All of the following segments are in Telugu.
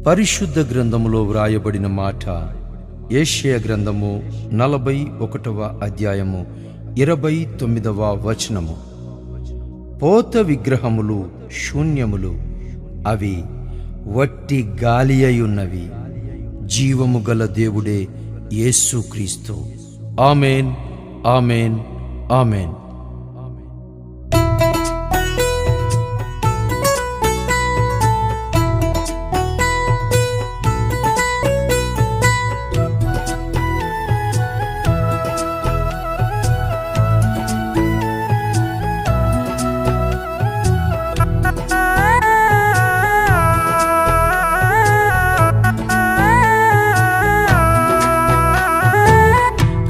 పరిశుద్ధ గ్రంథములో వ్రాయబడిన మాట, యెషయా గ్రంథము 41వ అధ్యాయము 29వ వచనము. పోత విగ్రహములు శూన్యములు, అవి వట్టి గాలి అయున్నవి. జీవము గల దేవుడే యేసుక్రీస్తు. ఆమేన్, ఆమేన్, ఆమేన్.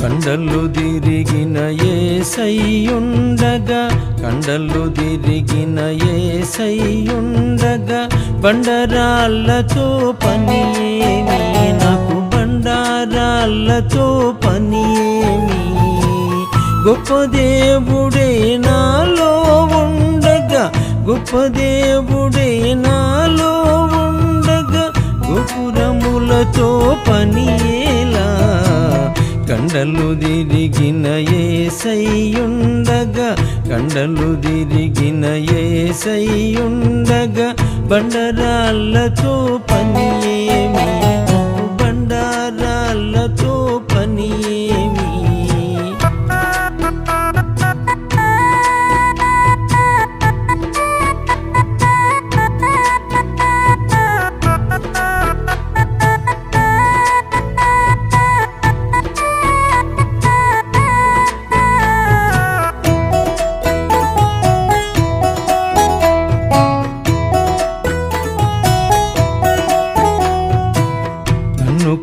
కండలు తిరిగిన యేసయ్యుండగా, కండలు తిరిగిన యేసయ్యుండగా, బండరాళ్ళతో పని ఏమి, నాకు బండారాళ్ళతో పని ఏమి. గొప్ప దేవుడే నాలో ఉండగా, గొప్ప దేవుడే నాలో ఉండగా, గోపురములతో పని ఎలా. కండలు తిరిగిన యేసయ్యుండగా, కండలు తిరిగిన యేసయ్యుండగా, బండరాళ్ళతో పని ఏమి, బండారాళ్ళతో పని ఏమి.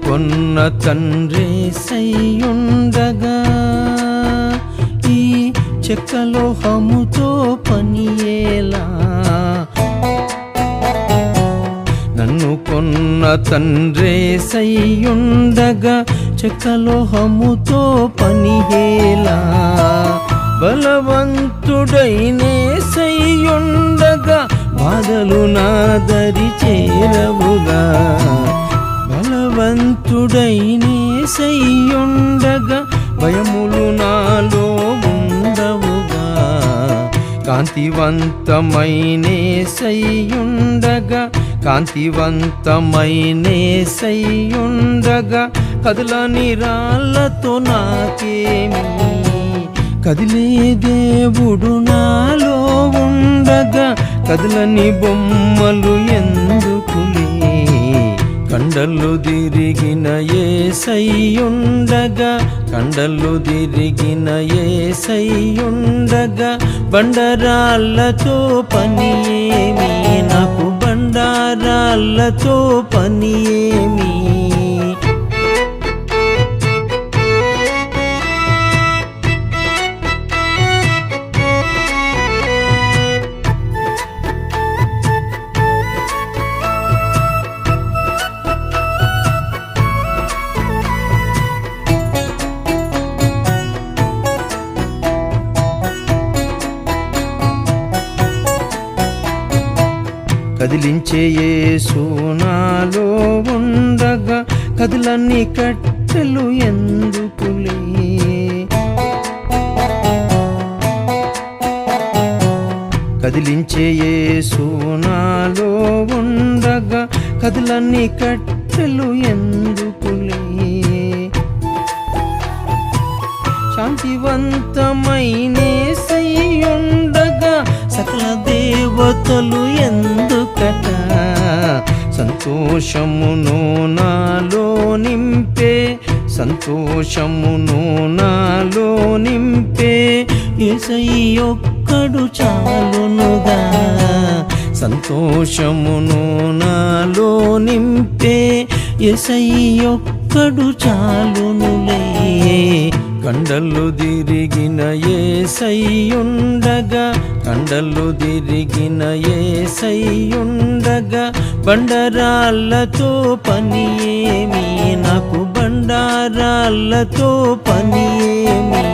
కొన్న తండ్రేసయ్యుండగా, ఈ చెక్కలోహముతో పని ఎలా. నన్ను కొన్న తండ్రేసయ్యుండగా, చెక్కలోహముతో పని ఎలా. బలవంతుడైనేసయ్యుండగా, బాధలు నా దరి చేరవుగా. బలవంతుడైనేసయ్యుండగా, భయములు నాలో ఉండవుగా. కాంతివంతమైనేసయ్యుండగా, కాంతివంతమైనేసయ్యుండగా, కదలని రాళ్ళతో నాకేమి. కదిలే దేవుడు నాలో ఉండగా, కదలని బొమ్మలు ఎందుకులే. కండలు తిరిగిన యేసయ్యుండగా, కండలు తిరిగిన యేసయ్యుండగా, బండరాళ్ళతో పని ఏమి, నాకు బండారాళ్ళతో పని ఏమి. కదిలించే యేసు నాలో ఉండగా, కదిలన్ని కట్టెలు ఎందుకులే. కదిలించే యేసు నాలో ఉండగా, కదిలన్ని కట్టెలు ఎందుకులే. శాంతివంతమైనేసయ్యుండగా, సకల దేవతలు ఎందుకట. సంతోషమును నాలో నింపే, సంతోషమును నాలో నింపే, యేసయ్యొక్కడు చాలునుగా. సంతోషమును నాలో నింపే, యేసయ్యొక్కడు చాలునులే. కండలు తిరిగిన యేసయ్యుండగా, కండలు తిరిగిన యేసయ్యుండగా, బండరాళ్ళతో పని ఏమి, నాకు బండారాళ్ళతో పని ఏమి.